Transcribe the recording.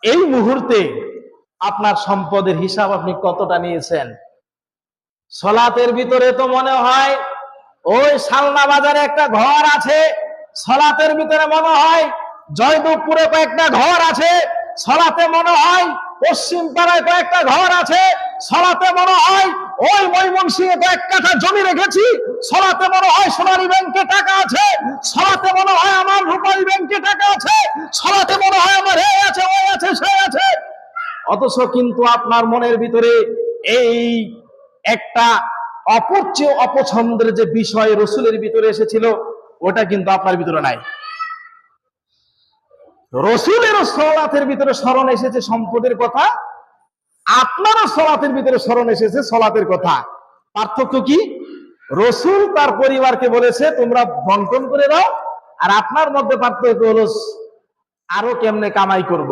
এই মুহূর্তে আপনার সম্পদের হিসাব আপনি কতটা নিয়েছেন? সলাতের ভিতরে তো মনে হয় ওই সালনা বাজারে একটা ঘর আছে, সলাতের ভিতরে মনে হয় জয়দেবপুরে কয়েকটা ঘর আছে, সলাতে মনে হয় পশ্চিম পাড়ায় কয়েকটা ঘর আছে, সলাতে মনে হয় ওই ময়মনসিংহে কয়েক কাঠা জমি রেখেছি, সলাতে মনে হয় সোনালী ব্যাংকে টাকা আছে, সলাতে মনে হয় আমার রূপালী ব্যাংকে টাকা আছে, সলাতে মনে হয় আমার এই আছে ওই আছে সে আছে। অথচ কিন্তু আপনার মনের ভিতরে এই একটা অপছন্দের যে বিষয় রসুলের ভিতরে এসেছিল, ওটা কিন্তু আপনার ভিতরে নাই। রসুলেরও সলাতের ভিতরে স্মরণ এসেছে সম্পদের কথা, আপনারও সলাতের ভিতরে স্মরণ এসেছে সলাতের কথা। পার্থক্য কি? রসুল তার পরিবারকে বলেছে তোমরা বন্টন করে দাও, আর আপনার মধ্যে পার্থক্য হলো আরো কেমনে কামাই করব।